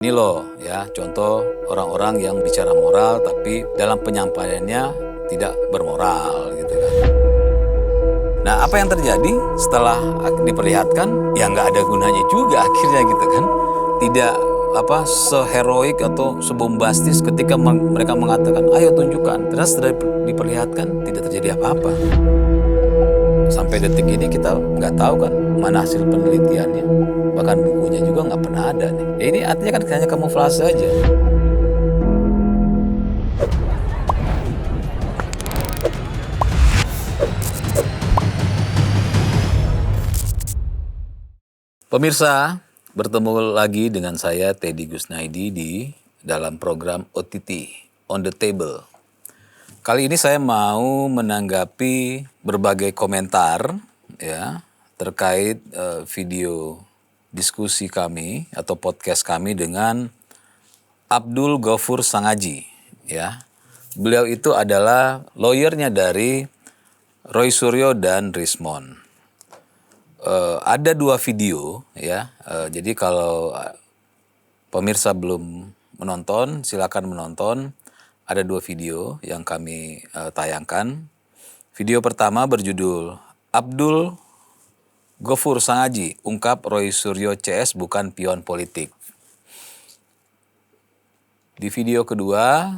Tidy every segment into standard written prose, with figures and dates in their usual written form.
Ini loh ya, contoh orang-orang yang bicara moral tapi dalam penyampaiannya tidak bermoral gitu kan. Nah, apa yang terjadi setelah diperlihatkan? Ya nggak ada gunanya juga akhirnya gitu kan. Tidak seheroik atau sebombastis ketika mereka mengatakan, ayo tunjukkan. Terus setelah diperlihatkan tidak terjadi apa-apa. Sampai detik ini kita nggak tahu kan mana hasil penelitiannya. Bahkan bukunya juga nggak pernah ada nih. Ya ini artinya kan hanya kamuflase aja. Pemirsa, bertemu lagi dengan saya Teddy Gusnaidi di dalam program OTT, On The Table. Kali ini saya mau menanggapi berbagai komentar ya terkait video diskusi kami atau podcast kami dengan Abdul Ghafur Sangaji ya. Beliau itu adalah lawyernya dari Roy Suryo dan Rismond. Ada 2 video ya. Jadi kalau pemirsa belum menonton, silakan menonton. Ada 2 video yang kami tayangkan. Video pertama berjudul Abdul Ghafur Sangaji ungkap Roy Suryo CS bukan pion politik. Di video kedua,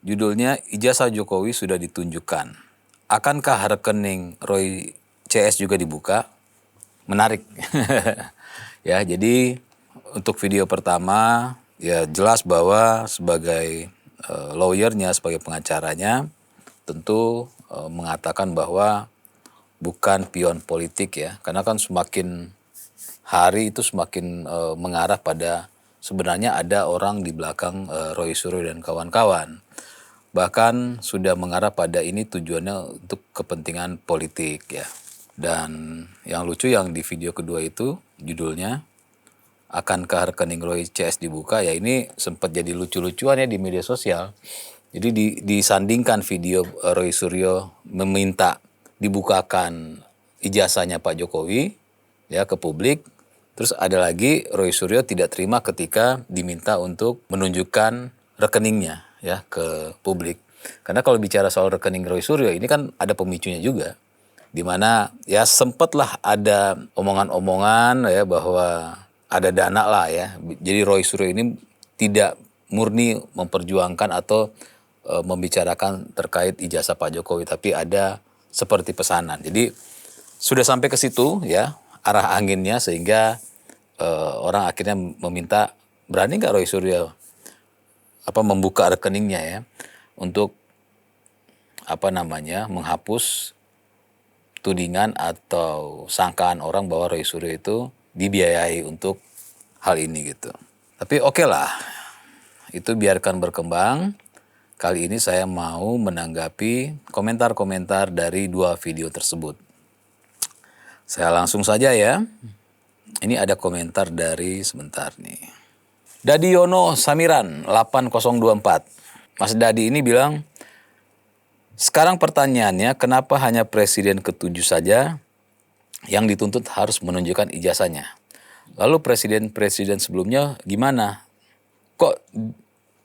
judulnya Ijazah Jokowi sudah ditunjukkan. Akankah rekening Roy CS juga dibuka? Menarik. Ya, jadi untuk video pertama ya jelas bahwa sebagai lawyernya, sebagai pengacaranya tentu mengatakan bahwa bukan pion politik ya. Karena kan semakin hari itu semakin mengarah pada sebenarnya ada orang di belakang Roy Suryo dan kawan-kawan. Bahkan sudah mengarah pada ini tujuannya untuk kepentingan politik ya. Dan yang lucu yang di video kedua itu judulnya akankah rekening Roy CS dibuka, ya ini sempat jadi lucu-lucuan ya di media sosial. Jadi disandingkan video Roy Suryo meminta dibukakan ijazahnya Pak Jokowi ya ke publik. Terus ada lagi Roy Suryo tidak terima ketika diminta untuk menunjukkan rekeningnya ya ke publik. Karena kalau bicara soal rekening Roy Suryo ini kan ada pemicunya juga. Di mana ya sempatlah ada omongan-omongan ya bahwa ada dana lah ya. Jadi Roy Suryo ini tidak murni memperjuangkan atau membicarakan terkait ijazah Pak Jokowi, tapi ada seperti pesanan. Jadi sudah sampai ke situ ya arah anginnya sehingga orang akhirnya meminta, berani nggak Roy Suryo membuka rekeningnya ya untuk menghapus tudingan atau sangkaan orang bahwa Roy Suryo itu dibiayai untuk hal ini gitu. Tapi oke lah, itu biarkan berkembang. Kali ini saya mau menanggapi komentar-komentar dari 2 video tersebut. Saya langsung saja ya. Ini ada komentar dari sebentar nih. Dadiono Samiran 8024. Mas Dadi ini bilang, sekarang pertanyaannya kenapa hanya presiden ke-7 saja yang dituntut harus menunjukkan ijazahnya? Lalu presiden-presiden sebelumnya gimana? Kok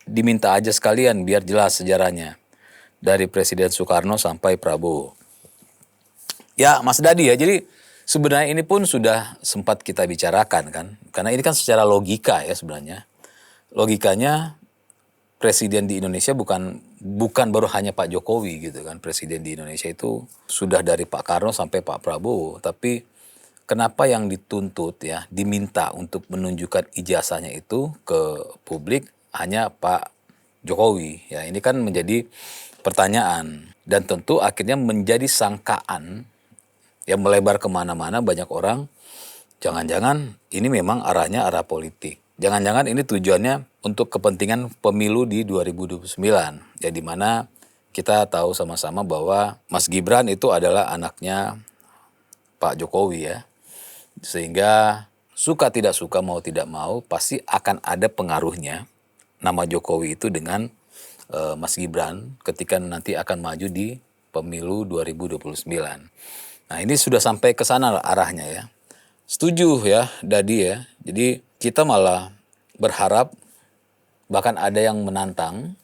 diminta aja sekalian biar jelas sejarahnya? Dari Presiden Soekarno sampai Prabowo. Ya Mas Dadi ya, jadi sebenarnya ini pun sudah sempat kita bicarakan kan. Karena ini kan secara logika ya sebenarnya. Logikanya presiden di Indonesia bukan baru hanya Pak Jokowi gitu kan. Presiden di Indonesia itu sudah dari Pak Karno sampai Pak Prabowo. Tapi kenapa yang dituntut ya, diminta untuk menunjukkan ijazahnya itu ke publik hanya Pak Jokowi. Ya ini kan menjadi pertanyaan. Dan tentu akhirnya menjadi sangkaan yang melebar kemana-mana banyak orang. Jangan-jangan ini memang arahnya arah politik. Jangan-jangan ini tujuannya untuk kepentingan pemilu di 2029. Ya di mana kita tahu sama-sama bahwa Mas Gibran itu adalah anaknya Pak Jokowi ya. Sehingga suka tidak suka mau tidak mau pasti akan ada pengaruhnya nama Jokowi itu dengan Mas Gibran ketika nanti akan maju di pemilu 2029. Nah ini sudah sampai ke sana arahnya ya. Setuju ya Dadi ya. Jadi kita malah berharap Bahkan ada yang menantang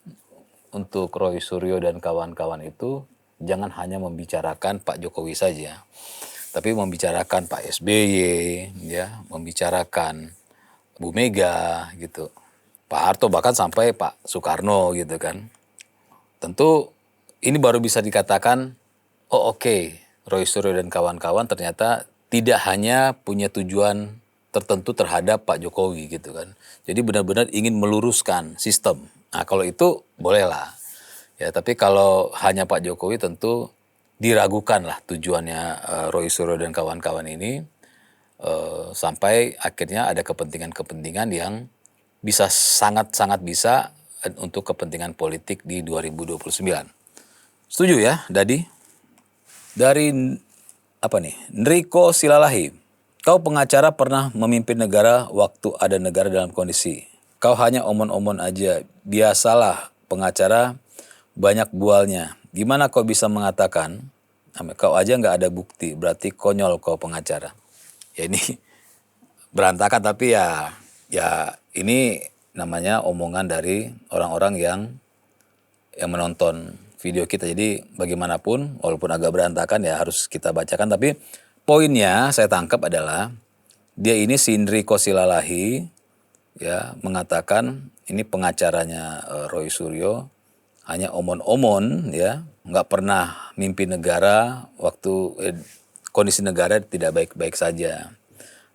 untuk Roy Suryo dan kawan-kawan itu jangan hanya membicarakan Pak Jokowi saja, tapi membicarakan Pak SBY, ya, membicarakan Bu Mega gitu, Pak Harto, bahkan sampai Pak Soekarno gitu kan. Tentu ini baru bisa dikatakan, oh oke, Roy Suryo dan kawan-kawan ternyata tidak hanya punya tujuan tertentu terhadap Pak Jokowi gitu kan. Jadi benar-benar ingin meluruskan sistem. Nah kalau itu bolehlah. Ya, tapi kalau hanya Pak Jokowi tentu diragukan lah tujuannya Roy Suryo dan kawan-kawan ini, sampai akhirnya ada kepentingan-kepentingan yang bisa sangat-sangat bisa untuk kepentingan politik di 2029. Setuju ya, Dadi? Dari apa nih? Nriko Silalahi. Kau pengacara pernah memimpin negara waktu ada negara dalam kondisi. Kau hanya omon-omon aja. Biasalah pengacara banyak bualnya. Gimana kau bisa mengatakan kau aja nggak ada bukti, berarti konyol kau pengacara. Ya ini berantakan, tapi ya ini namanya omongan dari orang-orang yang menonton video kita. Jadi bagaimanapun walaupun agak berantakan ya harus kita bacakan, tapi poinnya saya tangkap adalah dia ini si Nriko Silalahi ya mengatakan ini pengacaranya Roy Suryo hanya omon-omon ya, nggak pernah mimpi negara waktu kondisi negara tidak baik-baik saja.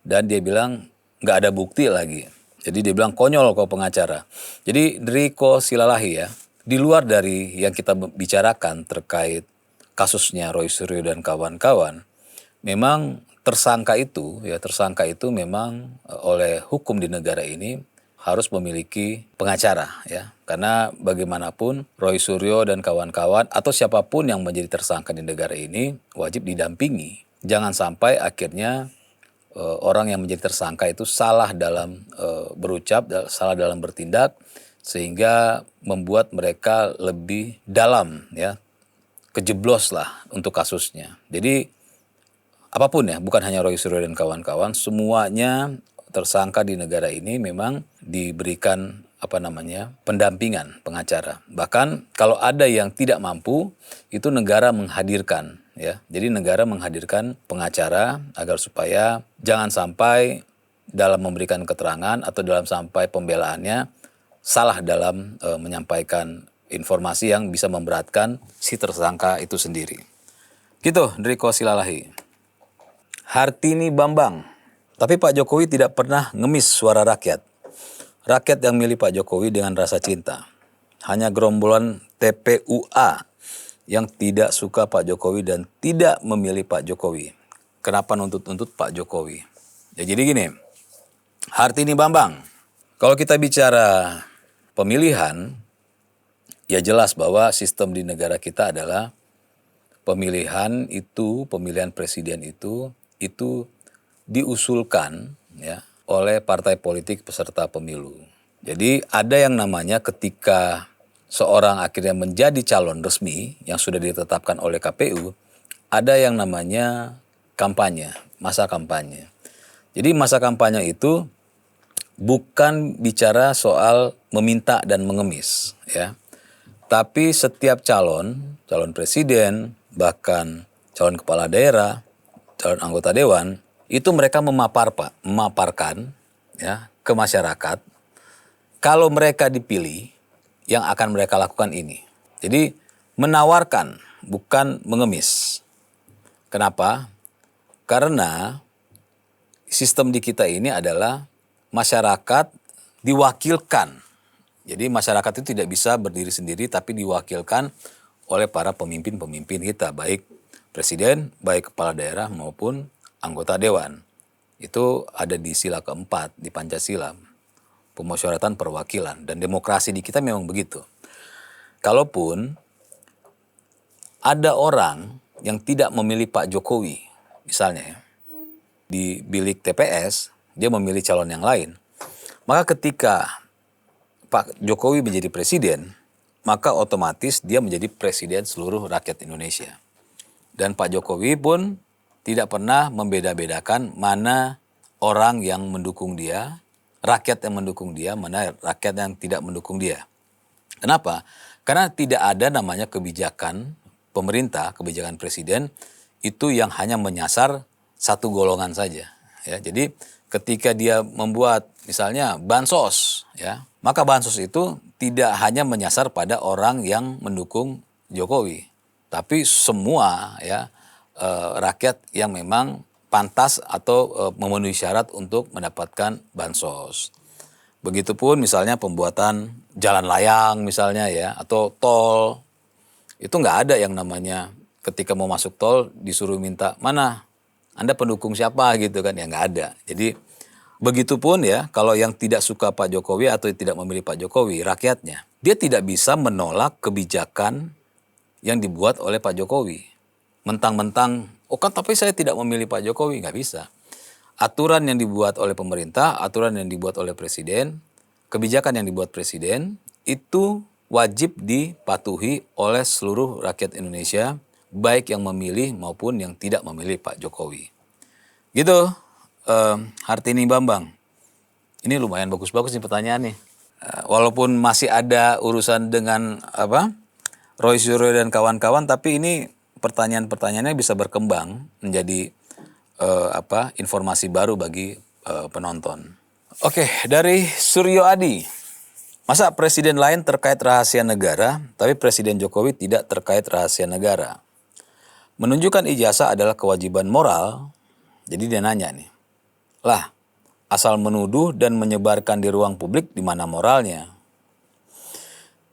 Dan dia bilang nggak ada bukti lagi. Jadi dia bilang konyol kau pengacara. Jadi Nriko Silalahi ya, di luar dari yang kita bicarakan terkait kasusnya Roy Suryo dan kawan-kawan, memang tersangka itu memang oleh hukum di negara ini harus memiliki pengacara ya, karena bagaimanapun Roy Suryo dan kawan-kawan atau siapapun yang menjadi tersangka di negara ini wajib didampingi. Jangan sampai akhirnya orang yang menjadi tersangka itu salah dalam berucap, salah dalam bertindak, sehingga membuat mereka lebih dalam ya, kejeblos lah untuk kasusnya. Jadi apapun ya, bukan hanya Roy Suryo dan kawan-kawan, semuanya tersangka di negara ini memang diberikan pendampingan pengacara. Bahkan kalau ada yang tidak mampu, itu negara menghadirkan ya. Jadi negara menghadirkan pengacara agar supaya jangan sampai dalam memberikan keterangan atau dalam sampai pembelaannya salah dalam menyampaikan informasi yang bisa memberatkan si tersangka itu sendiri. Gitu, Nriko Silalahi. Hartini Bambang. Tapi Pak Jokowi tidak pernah ngemis suara rakyat. Rakyat yang milih Pak Jokowi dengan rasa cinta. Hanya gerombolan TPUA yang tidak suka Pak Jokowi dan tidak memilih Pak Jokowi. Kenapa nuntut-nuntut Pak Jokowi? Ya jadi gini, Hartini Bambang. Kalau kita bicara pemilihan, ya jelas bahwa sistem di negara kita adalah pemilihan presiden itu diusulkan ya oleh partai politik peserta pemilu. Jadi ada yang namanya ketika seorang akhirnya menjadi calon resmi yang sudah ditetapkan oleh KPU, ada yang namanya kampanye, masa kampanye. Jadi masa kampanye itu bukan bicara soal meminta dan mengemis ya. Tapi setiap calon presiden, bahkan calon kepala daerah, calon anggota dewan, itu mereka memaparkan ya ke masyarakat kalau mereka dipilih yang akan mereka lakukan ini. Jadi menawarkan bukan mengemis. Kenapa? Karena sistem di kita ini adalah masyarakat diwakilkan. Jadi masyarakat itu tidak bisa berdiri sendiri tapi diwakilkan oleh para pemimpin-pemimpin kita, baik presiden, baik kepala daerah maupun anggota dewan. Itu ada di sila keempat di Pancasila, pemusyawaratan perwakilan, dan demokrasi di kita memang begitu. Kalaupun ada orang yang tidak memilih Pak Jokowi, misalnya ya, di bilik TPS, dia memilih calon yang lain, maka ketika Pak Jokowi menjadi presiden, maka otomatis dia menjadi presiden seluruh rakyat Indonesia. Dan Pak Jokowi pun tidak pernah membeda-bedakan mana orang yang mendukung dia, rakyat yang mendukung dia, mana rakyat yang tidak mendukung dia. Kenapa? Karena tidak ada namanya kebijakan pemerintah, kebijakan presiden itu yang hanya menyasar satu golongan saja. Ya, jadi ketika dia membuat misalnya bansos, ya, maka bansos itu tidak hanya menyasar pada orang yang mendukung Jokowi, tapi semua ya rakyat yang memang pantas atau memenuhi syarat untuk mendapatkan bansos. Begitupun misalnya pembuatan jalan layang misalnya ya, atau tol, itu nggak ada yang namanya ketika mau masuk tol disuruh minta mana Anda pendukung siapa gitu kan, ya nggak ada. Jadi begitupun ya kalau yang tidak suka Pak Jokowi atau tidak memilih Pak Jokowi, rakyatnya, dia tidak bisa menolak kebijakan yang dibuat oleh Pak Jokowi. Mentang-mentang, oh kan tapi saya tidak memilih Pak Jokowi, nggak bisa. Aturan yang dibuat oleh pemerintah, aturan yang dibuat oleh presiden, kebijakan yang dibuat presiden, itu wajib dipatuhi oleh seluruh rakyat Indonesia, baik yang memilih maupun yang tidak memilih Pak Jokowi. Gitu, Hartini Bambang. Ini lumayan bagus-bagus nih pertanyaan nih. Walaupun masih ada urusan dengan Roy Suryo dan kawan-kawan, tapi ini pertanyaan-pertanyaannya bisa berkembang menjadi informasi baru bagi penonton. Oke, dari Suryo Adi. Masa presiden lain terkait rahasia negara, tapi Presiden Jokowi tidak terkait rahasia negara? Menunjukkan ijazah adalah kewajiban moral. Jadi dia nanya nih, lah asal menuduh dan menyebarkan di ruang publik di mana moralnya?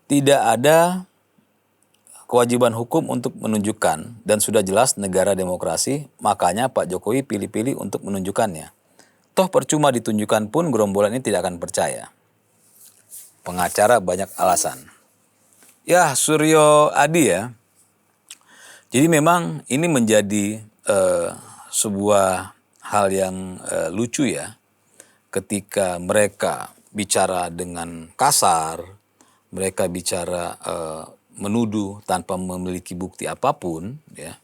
Tidak ada kewajiban hukum untuk menunjukkan dan sudah jelas negara demokrasi, makanya Pak Jokowi pilih-pilih untuk menunjukkannya. Toh percuma ditunjukkan pun gerombolan ini tidak akan percaya. Pengacara banyak alasan. Ya, Suryo Adi ya. Jadi memang ini menjadi sebuah hal yang lucu ya. Ketika mereka bicara dengan kasar, mereka bicara menuduh tanpa memiliki bukti apapun, ya.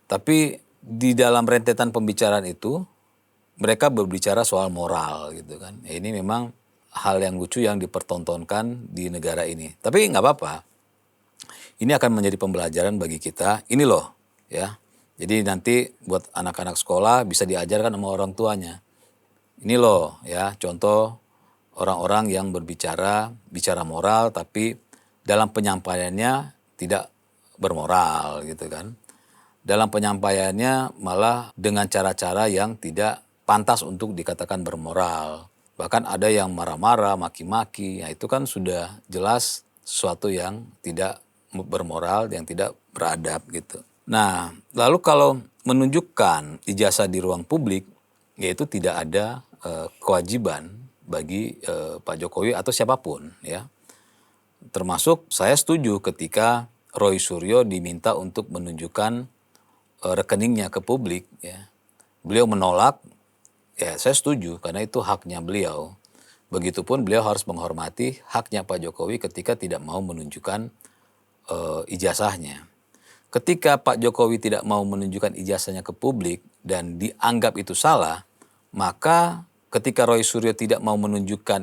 Tapi di dalam rentetan pembicaraan itu mereka berbicara soal moral gitu kan. Ya, ini memang hal yang lucu yang dipertontonkan di negara ini. Tapi nggak apa-apa. Ini akan menjadi pembelajaran bagi kita. Ini loh, ya. Jadi nanti buat anak-anak sekolah bisa diajarkan sama orang tuanya. Ini loh, ya, contoh orang-orang yang bicara moral tapi dalam penyampaiannya tidak bermoral gitu kan. Dalam penyampaiannya malah dengan cara-cara yang tidak pantas untuk dikatakan bermoral. Bahkan ada yang marah-marah, maki-maki, ya itu kan sudah jelas sesuatu yang tidak bermoral, yang tidak beradab gitu. Nah, lalu kalau menunjukkan ijazah di ruang publik, yaitu tidak ada kewajiban bagi Pak Jokowi atau siapapun ya. Termasuk saya setuju ketika Roy Suryo diminta untuk menunjukkan rekeningnya ke publik ya. Beliau menolak, ya saya setuju karena itu haknya beliau. Begitupun beliau harus menghormati haknya Pak Jokowi ketika tidak mau menunjukkan ijazahnya. Ketika Pak Jokowi tidak mau menunjukkan ijazahnya ke publik dan dianggap itu salah, maka ketika Roy Suryo tidak mau menunjukkan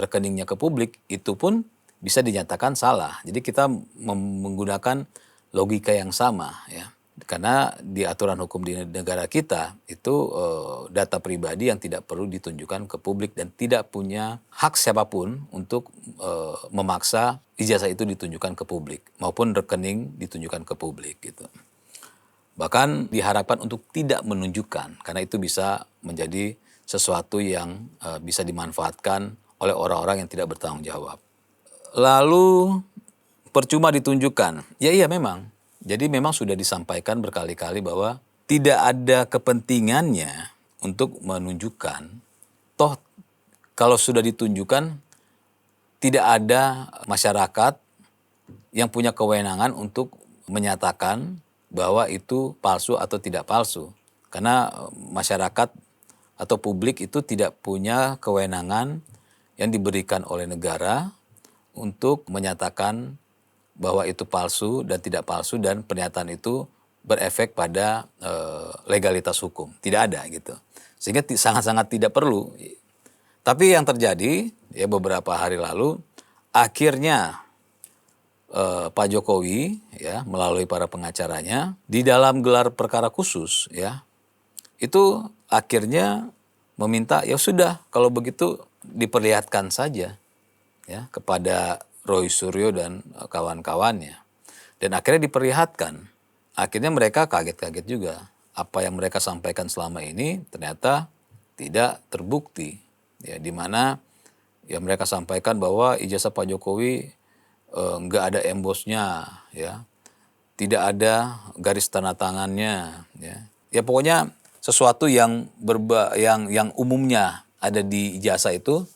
rekeningnya ke publik, itu pun bisa dinyatakan salah. Jadi kita menggunakan logika yang sama ya. Karena di aturan hukum di negara kita itu data pribadi yang tidak perlu ditunjukkan ke publik dan tidak punya hak siapapun untuk memaksa ijazah itu ditunjukkan ke publik maupun rekening ditunjukkan ke publik gitu. Bahkan diharapkan untuk tidak menunjukkan karena itu bisa menjadi sesuatu yang bisa dimanfaatkan oleh orang-orang yang tidak bertanggung jawab. Lalu percuma ditunjukkan. Ya iya memang. Jadi memang sudah disampaikan berkali-kali bahwa tidak ada kepentingannya untuk menunjukkan. Toh kalau sudah ditunjukkan tidak ada masyarakat yang punya kewenangan untuk menyatakan bahwa itu palsu atau tidak palsu. Karena masyarakat atau publik itu tidak punya kewenangan yang diberikan oleh negara untuk menyatakan bahwa itu palsu dan tidak palsu dan pernyataan itu berefek pada legalitas hukum. Tidak ada gitu. Sehingga sangat-sangat tidak perlu. Tapi yang terjadi ya beberapa hari lalu, akhirnya Pak Jokowi ya melalui para pengacaranya di dalam gelar perkara khusus ya itu akhirnya meminta ya sudah kalau begitu diperlihatkan saja ya kepada Roy Suryo dan kawan-kawannya, dan akhirnya diperlihatkan. Akhirnya mereka kaget-kaget juga, apa yang mereka sampaikan selama ini ternyata tidak terbukti ya, di mana ya mereka sampaikan bahwa ijazah Pak Jokowi nggak ada embosnya ya, tidak ada garis tanda tangannya ya. Ya pokoknya sesuatu yang yang umumnya ada di ijazah itu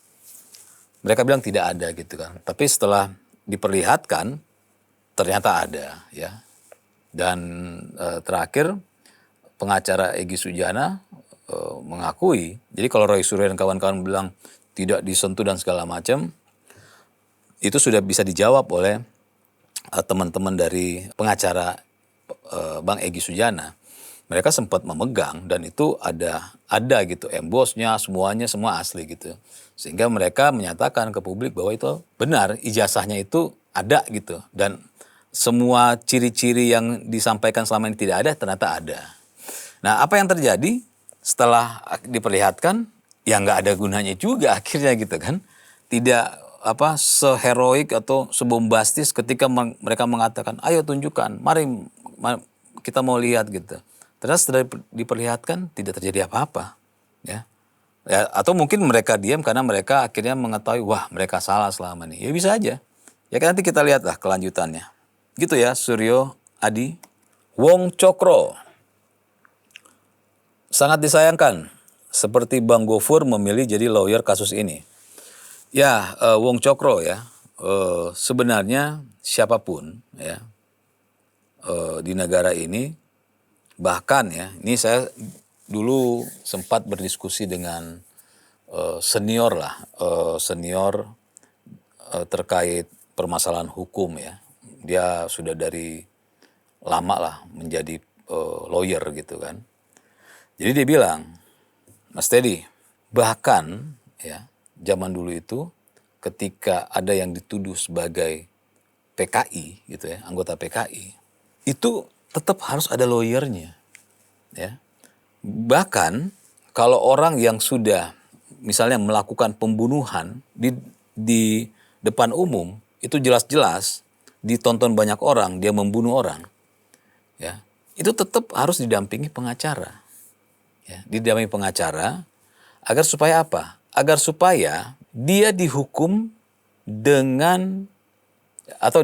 mereka bilang tidak ada gitu kan. Tapi setelah diperlihatkan ternyata ada ya. Dan terakhir pengacara Egy Sujana mengakui. Jadi kalau Roy Suryo dan kawan-kawan bilang tidak disentuh dan segala macam, itu sudah bisa dijawab oleh teman-teman dari pengacara Bang Egy Sujana. Mereka sempat memegang dan itu ada gitu embosnya, semuanya semua asli gitu. Sehingga mereka menyatakan ke publik bahwa itu benar, ijazahnya itu ada gitu, dan semua ciri-ciri yang disampaikan selama ini tidak ada ternyata ada. Nah, apa yang terjadi setelah diperlihatkan ya nggak ada gunanya juga akhirnya gitu kan. Tidak seheroik atau sebombastis ketika mereka mengatakan ayo tunjukkan, mari kita mau lihat gitu. Ternyata setelah diperlihatkan tidak terjadi apa-apa ya. Ya, atau mungkin mereka diam karena mereka akhirnya mengetahui wah mereka salah selama ini. Ya bisa aja. Ya kan nanti kita lihatlah kelanjutannya. Gitu ya Suryo Adi. Wong Cokro. Sangat disayangkan seperti Bang Gofur memilih jadi lawyer kasus ini. Ya Wong Cokro ya sebenarnya siapapun ya di negara ini, bahkan ya ini saya dulu sempat berdiskusi dengan senior terkait permasalahan hukum ya. Dia sudah dari lama lah menjadi lawyer gitu kan. Jadi dia bilang, Mas Teddy, bahkan ya zaman dulu itu ketika ada yang dituduh sebagai PKI gitu ya, anggota PKI, itu tetap harus ada lawyernya ya. Bahkan kalau orang yang sudah misalnya melakukan pembunuhan di depan umum, itu jelas-jelas ditonton banyak orang, dia membunuh orang ya, itu tetap harus didampingi pengacara ya, didampingi pengacara agar supaya apa? Agar supaya dia dihukum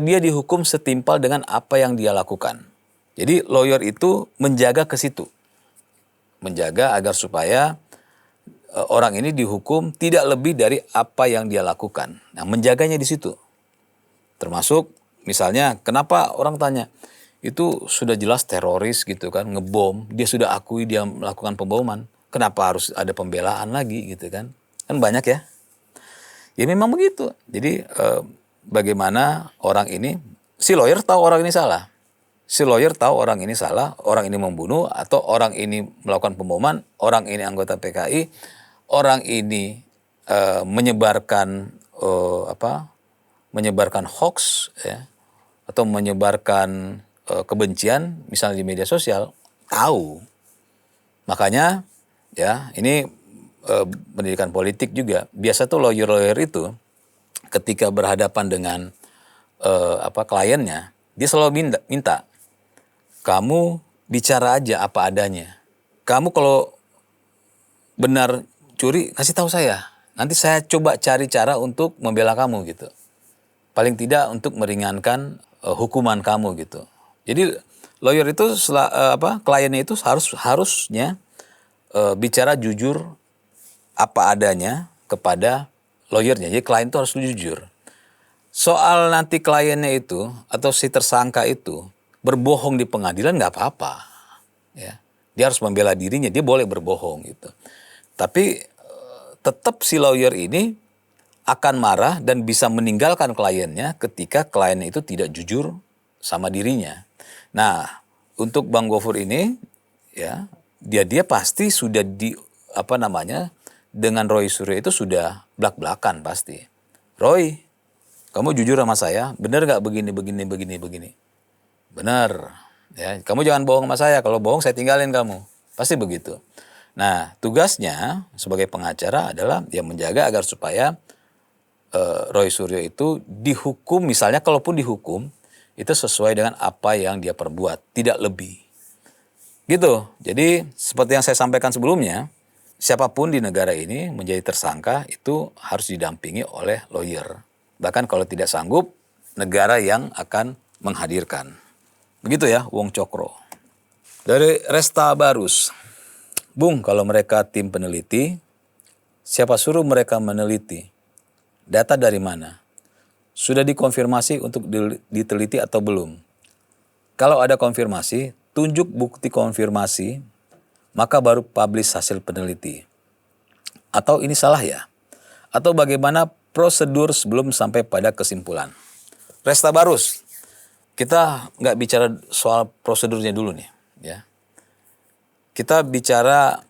dihukum setimpal dengan apa yang dia lakukan. Jadi lawyer itu menjaga ke situ. Menjaga agar supaya orang ini dihukum tidak lebih dari apa yang dia lakukan. Nah, menjaganya di situ. Termasuk misalnya kenapa orang tanya, itu sudah jelas teroris gitu kan, ngebom, dia sudah akui dia melakukan pemboman. Kenapa harus ada pembelaan lagi gitu kan? Kan banyak ya. Ya memang begitu. Jadi bagaimana orang ini, si lawyer tahu orang ini salah. Si lawyer tahu orang ini salah, orang ini membunuh, atau orang ini melakukan pemboman, orang ini anggota PKI, orang ini menyebarkan hoax ya, atau menyebarkan kebencian misalnya di media sosial, tahu. Makanya ya ini pendidikan politik juga. Biasa tuh lawyer itu ketika berhadapan dengan kliennya, dia selalu minta kamu bicara aja apa adanya. Kamu kalau benar curi, kasih tahu saya. Nanti saya coba cari cara untuk membela kamu gitu. Paling tidak untuk meringankan hukuman kamu gitu. Jadi lawyer itu kliennya itu harusnya bicara jujur apa adanya kepada lawyernya. Jadi klien itu harus jujur. Soal nanti kliennya itu atau si tersangka itu berbohong di pengadilan nggak apa-apa, ya. Dia harus membela dirinya, dia boleh berbohong gitu. Tapi tetap si lawyer ini akan marah dan bisa meninggalkan kliennya ketika kliennya itu tidak jujur sama dirinya. Nah, untuk Bang Gofur ini, ya dia pasti sudah dengan Roy Suryo itu sudah blak-blakan pasti. Roy, kamu jujur sama saya, benar nggak begini. Benar. Ya, kamu jangan bohong sama saya, kalau bohong saya tinggalin kamu. Pasti begitu. Nah, tugasnya sebagai pengacara adalah dia menjaga agar supaya Roy Suryo itu dihukum, misalnya kalaupun dihukum, itu sesuai dengan apa yang dia perbuat, tidak lebih. Gitu. Jadi seperti yang saya sampaikan sebelumnya, siapapun di negara ini menjadi tersangka itu harus didampingi oleh lawyer. Bahkan kalau tidak sanggup, negara yang akan menghadirkan. Begitu ya, Wong Cokro. Dari Resta Barus. Bung, kalau mereka tim peneliti, siapa suruh mereka meneliti? Data dari mana? Sudah dikonfirmasi untuk diteliti atau belum? Kalau ada konfirmasi, tunjuk bukti konfirmasi, maka baru publish hasil peneliti. Atau ini salah ya? Atau bagaimana prosedur sebelum sampai pada kesimpulan? Resta Barus, kita nggak bicara soal prosedurnya dulu nih, ya. Kita bicara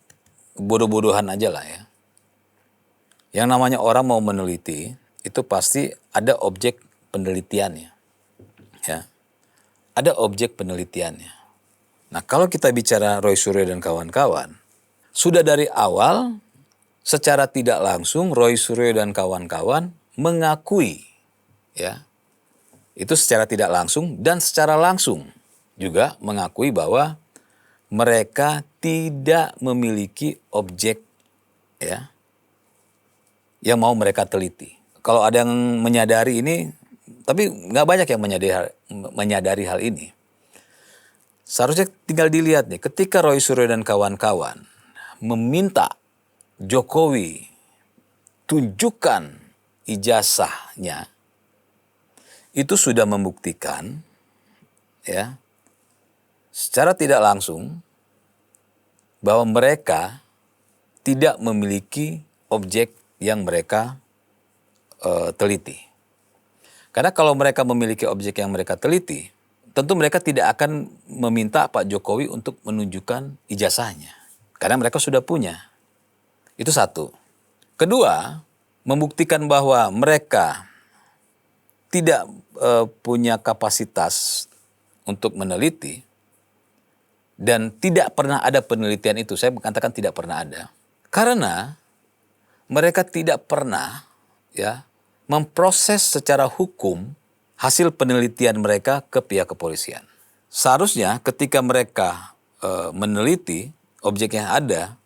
bodoh-bodohan aja lah ya. Yang namanya orang mau meneliti, itu pasti ada objek penelitiannya. Ya. Ada objek penelitiannya. Nah, kalau kita bicara Roy Suryo dan kawan-kawan, sudah dari awal secara tidak langsung Roy Suryo dan kawan-kawan mengakui, ya, itu secara tidak langsung dan secara langsung juga mengakui bahwa mereka tidak memiliki objek, ya, yang mau mereka teliti. Kalau ada yang menyadari ini, tapi nggak banyak yang menyadari hal ini. Seharusnya tinggal dilihat nih, ketika Roy Suryo dan kawan-kawan meminta Jokowi tunjukkan ijazahnya, itu sudah membuktikan, ya, secara tidak langsung bahwa mereka tidak memiliki objek yang mereka teliti. Karena kalau mereka memiliki objek yang mereka teliti, tentu mereka tidak akan meminta Pak Jokowi untuk menunjukkan ijazahnya. Karena mereka sudah punya. Itu satu. Kedua, membuktikan bahwa mereka tidak punya kapasitas untuk meneliti dan tidak pernah ada penelitian itu. Saya mengatakan tidak pernah ada. Karena mereka tidak pernah, ya, memproses secara hukum hasil penelitian mereka ke pihak kepolisian. Seharusnya ketika mereka meneliti objek yang ada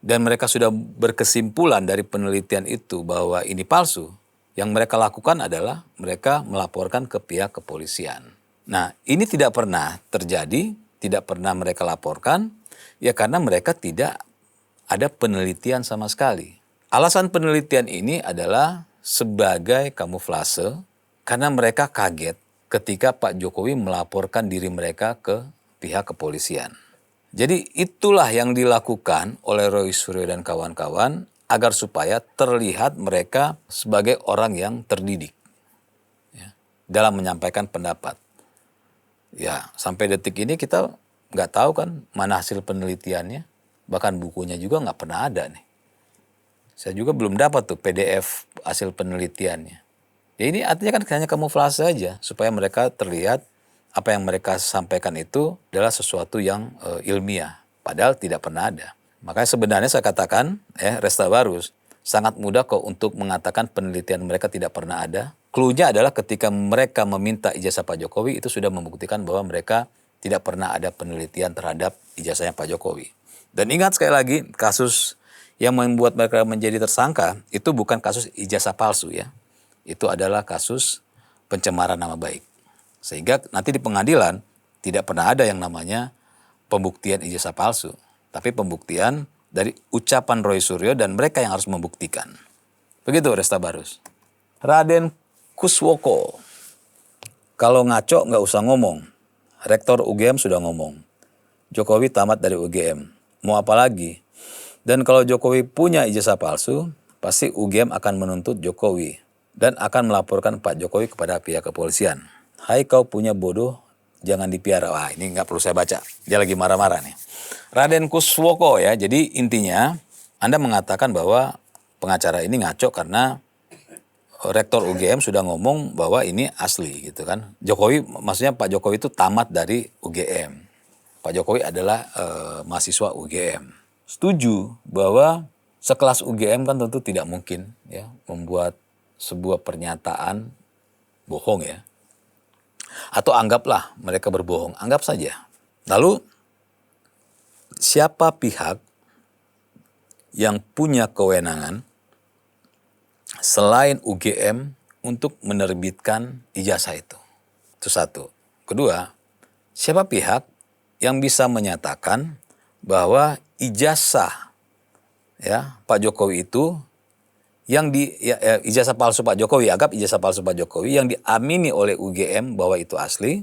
dan mereka sudah berkesimpulan dari penelitian itu bahwa ini palsu, yang mereka lakukan adalah mereka melaporkan ke pihak kepolisian. Nah, ini tidak pernah terjadi, tidak pernah mereka laporkan, ya karena mereka tidak ada penelitian sama sekali. Alasan penelitian ini adalah sebagai kamuflase karena mereka kaget ketika Pak Jokowi melaporkan diri mereka ke pihak kepolisian. Jadi itulah yang dilakukan oleh Roy Suryo dan kawan-kawan agar supaya terlihat mereka sebagai orang yang terdidik, ya, dalam menyampaikan pendapat. Ya, sampai detik ini kita nggak tahu kan mana hasil penelitiannya, bahkan bukunya juga nggak pernah ada nih. Saya juga belum dapat tuh PDF hasil penelitiannya. Ya ini artinya kan hanya kamuflase saja supaya mereka terlihat apa yang mereka sampaikan itu adalah sesuatu yang ilmiah. Padahal tidak pernah ada. Makanya sebenarnya saya katakan, Resta Barus, sangat mudah kok untuk mengatakan penelitian mereka tidak pernah ada. Cluenya adalah ketika mereka meminta ijazah Pak Jokowi itu sudah membuktikan bahwa mereka tidak pernah ada penelitian terhadap ijazahnya Pak Jokowi. Dan ingat sekali lagi, kasus yang membuat mereka menjadi tersangka itu bukan kasus ijazah palsu ya. Itu adalah kasus pencemaran nama baik. Sehingga nanti di pengadilan tidak pernah ada yang namanya pembuktian ijazah palsu. Tapi pembuktian dari ucapan Roy Suryo dan mereka yang harus membuktikan. Begitu Resta Barus. Raden Kuswoko. Kalau ngaco nggak usah ngomong. Rektor UGM sudah ngomong. Jokowi tamat dari UGM. Mau apa lagi? Dan kalau Jokowi punya ijazah palsu, pasti UGM akan menuntut Jokowi dan akan melaporkan Pak Jokowi kepada pihak kepolisian. Hai kau punya bodoh, jangan dipiara. Wah ini nggak perlu saya baca, dia lagi marah-marah nih. Raden Kuswoko ya, jadi intinya Anda mengatakan bahwa pengacara ini ngaco karena Rektor UGM sudah ngomong bahwa ini asli gitu kan. Jokowi, maksudnya Pak Jokowi itu tamat dari UGM. Pak Jokowi adalah mahasiswa UGM. Setuju bahwa sekelas UGM kan tentu tidak mungkin ya membuat sebuah pernyataan bohong ya. Atau anggaplah mereka berbohong, anggap saja. Lalu siapa pihak yang punya kewenangan selain UGM untuk menerbitkan ijazah itu? Itu satu. Kedua, siapa pihak yang bisa menyatakan bahwa ijazah ya Pak Jokowi itu yang ijazah palsu Pak Jokowi, anggap ijazah palsu Pak Jokowi yang diamini oleh UGM bahwa itu asli,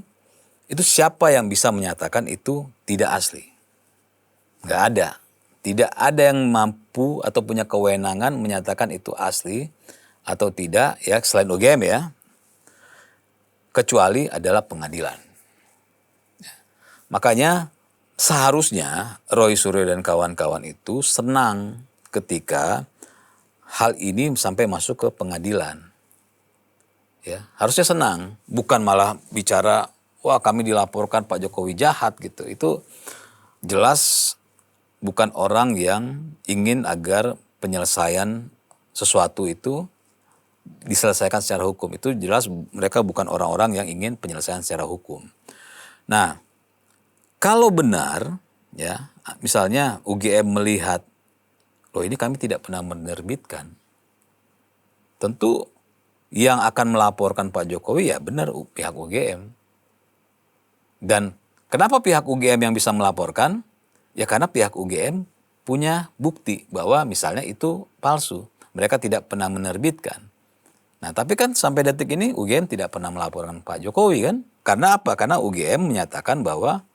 itu siapa yang bisa menyatakan itu tidak asli? Nggak ada. Tidak ada yang mampu atau punya kewenangan menyatakan itu asli atau tidak ya selain UGM ya, kecuali adalah pengadilan. Makanya seharusnya Roy Suryo dan kawan-kawan itu senang ketika hal ini sampai masuk ke pengadilan. Ya, harusnya senang, bukan malah bicara wah kami dilaporkan Pak Jokowi jahat gitu. Itu jelas bukan orang yang ingin agar penyelesaian sesuatu itu diselesaikan secara hukum. Itu jelas mereka bukan orang-orang yang ingin penyelesaian secara hukum. Nah, kalau benar ya, misalnya UGM melihat loh ini kami tidak pernah menerbitkan. Tentu yang akan melaporkan Pak Jokowi ya benar pihak UGM. Dan kenapa pihak UGM yang bisa melaporkan? Ya karena pihak UGM punya bukti bahwa misalnya itu palsu. Mereka tidak pernah menerbitkan. Nah tapi kan sampai detik ini UGM tidak pernah melaporkan Pak Jokowi kan? Karena apa? Karena UGM menyatakan bahwa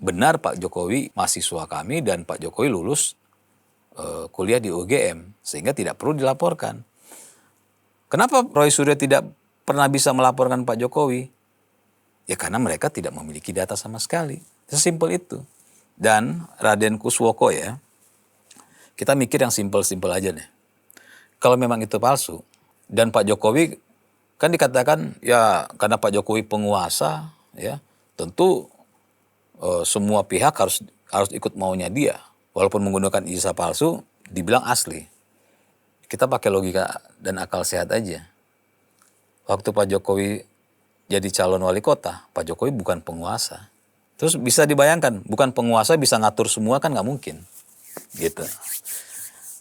benar Pak Jokowi mahasiswa kami dan Pak Jokowi lulus kuliah di UGM. Sehingga tidak perlu dilaporkan. Kenapa Roy Suryo tidak pernah bisa melaporkan Pak Jokowi? Ya karena mereka tidak memiliki data sama sekali. Sesimpel itu. Dan Raden Kuswoko ya, kita mikir yang simpel-simpel aja deh. Kalau memang itu palsu, dan Pak Jokowi kan dikatakan ya karena Pak Jokowi penguasa, ya tentu semua pihak harus ikut maunya dia. Walaupun menggunakan ijazah palsu, dibilang asli. Kita pakai logika dan akal sehat aja. Waktu Pak Jokowi jadi calon wali kota, Pak Jokowi bukan penguasa. Terus bisa dibayangkan, bukan penguasa bisa ngatur semua kan nggak mungkin, gitu.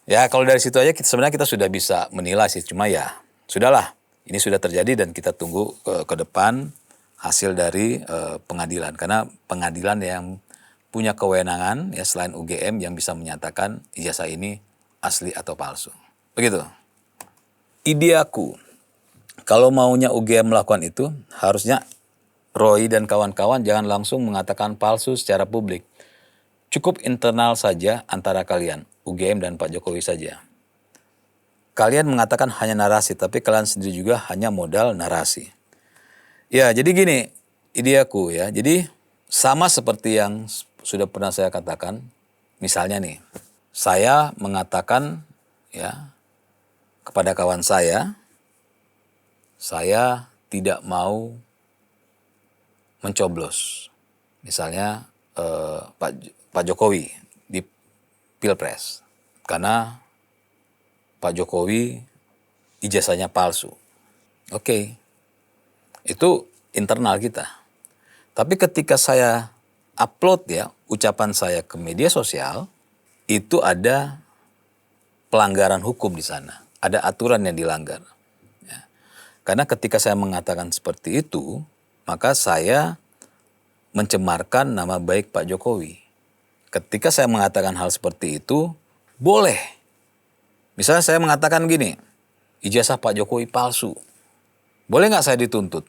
Ya kalau dari situ aja sebenarnya kita sudah bisa menilai sih, cuma ya sudahlah, ini sudah terjadi dan kita tunggu ke depan hasil dari pengadilan. Karena pengadilan yang punya kewenangan ya selain UGM yang bisa menyatakan ijazah ini asli atau palsu. Begitu. Ideaku, kalau maunya UGM melakukan itu harusnya Roy dan kawan-kawan jangan langsung mengatakan palsu secara publik. Cukup internal saja antara kalian, UGM dan Pak Jokowi saja. Kalian mengatakan hanya narasi, tapi kalian sendiri juga hanya modal narasi. Ya, jadi gini, ideaku ya. Jadi sama seperti yang sudah pernah saya katakan, misalnya nih, saya mengatakan ya kepada kawan saya tidak mau mencoblos, misalnya Pak Jokowi di Pilpres, karena Pak Jokowi ijazahnya palsu. Oke, itu internal kita. Tapi ketika saya upload ya ucapan saya ke media sosial, itu ada pelanggaran hukum di sana, ada aturan yang dilanggar. Ya. Karena ketika saya mengatakan seperti itu, maka saya mencemarkan nama baik Pak Jokowi. Ketika saya mengatakan hal seperti itu, boleh. Misalnya saya mengatakan gini, ijazah Pak Jokowi palsu. Boleh nggak saya dituntut?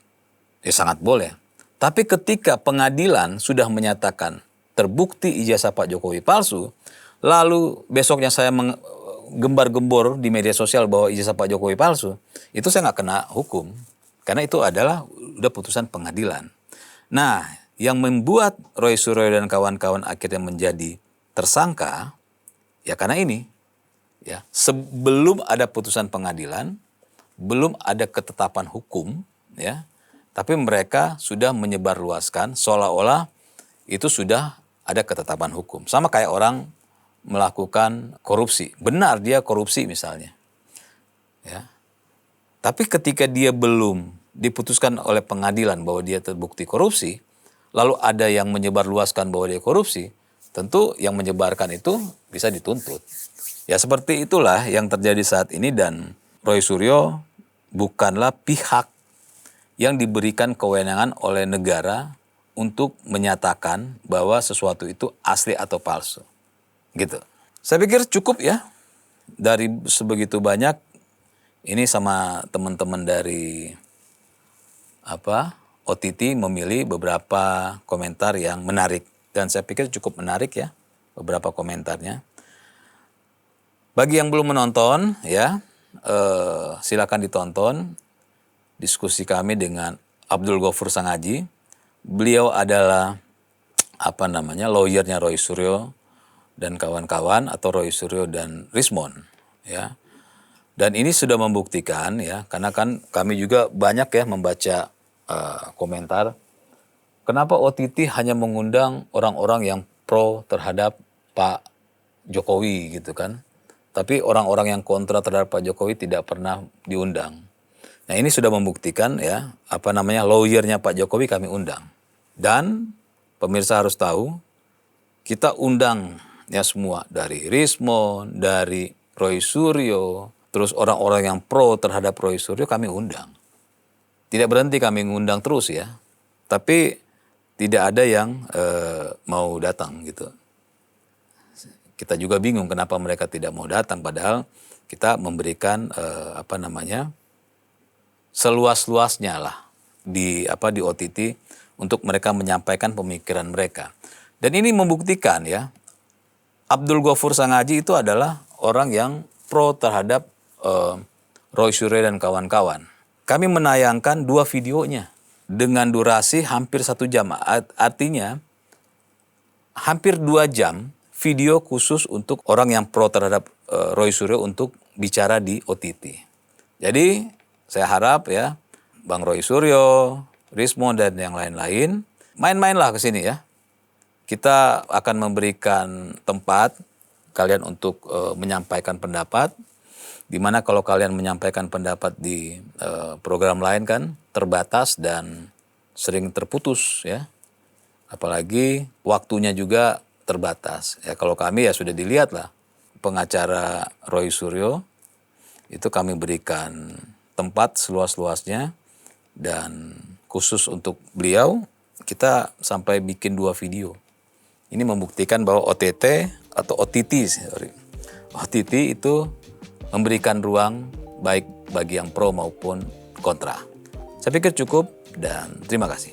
Ya sangat boleh. Tapi ketika pengadilan sudah menyatakan terbukti ijazah Pak Jokowi palsu, lalu besoknya saya gembar-gembor di media sosial bahwa ijazah Pak Jokowi palsu, itu saya nggak kena hukum. Karena itu adalah udah putusan pengadilan. Nah, yang membuat Roy Suryo dan kawan-kawan akhirnya menjadi tersangka, ya karena ini. Ya, sebelum ada putusan pengadilan, belum ada ketetapan hukum, ya, tapi mereka sudah menyebarluaskan seolah-olah itu sudah ada ketetapan hukum. Sama kayak orang melakukan korupsi, benar dia korupsi misalnya, ya. Tapi ketika dia belum diputuskan oleh pengadilan bahwa dia terbukti korupsi, lalu ada yang menyebarluaskan bahwa dia korupsi, tentu yang menyebarkan itu bisa dituntut. Ya seperti itulah yang terjadi saat ini, dan Roy Suryo bukanlah pihak yang diberikan kewenangan oleh negara untuk menyatakan bahwa sesuatu itu asli atau palsu. Gitu. Saya pikir cukup ya dari sebegitu banyak ini, sama teman-teman dari OTT memilih beberapa komentar yang menarik, dan saya pikir cukup menarik ya beberapa komentarnya. Bagi yang belum menonton ya, silakan ditonton diskusi kami dengan Abdul Ghafur Sangaji. Beliau adalah lawyernya Roy Suryo dan kawan-kawan, atau Roy Suryo dan Rismond ya. Dan ini sudah membuktikan ya, karena kan kami juga banyak ya membaca komentar. Kenapa OTT hanya mengundang orang-orang yang pro terhadap Pak Jokowi gitu kan? Tapi orang-orang yang kontra terhadap Pak Jokowi tidak pernah diundang. Nah ini sudah membuktikan ya, lawyernya Pak Jokowi kami undang. Dan pemirsa harus tahu, kita undang ya semua, dari Rismond, dari Roy Suryo, terus orang-orang yang pro terhadap Roy Suryo kami undang. Tidak berhenti kami ngundang terus ya, tapi tidak ada yang mau datang gitu. Kita juga bingung kenapa mereka tidak mau datang, padahal kita memberikan seluas-luasnya lah di OTT untuk mereka menyampaikan pemikiran mereka. Dan ini membuktikan ya, Abdul Ghafur Sangaji itu adalah orang yang pro terhadap Roy Suryo dan kawan-kawan. Kami menayangkan 2 videonya dengan durasi hampir 1 jam. Artinya hampir 2 jam video khusus untuk orang yang pro terhadap Roy Suryo untuk bicara di OTT. Jadi saya harap ya Bang Roy Suryo, Rismond dan yang lain-lain main-mainlah ke sini ya. Kita akan memberikan tempat kalian untuk menyampaikan pendapat. Dimana kalau kalian menyampaikan pendapat di program lain kan terbatas dan sering terputus ya. Apalagi waktunya juga terbatas. Ya kalau kami ya sudah dilihat lah, pengacara Roy Suryo itu kami berikan tempat seluas-luasnya, dan khusus untuk beliau kita sampai bikin 2 video. Ini membuktikan bahwa OTT itu memberikan ruang baik bagi yang pro maupun kontra. Saya pikir cukup dan terima kasih.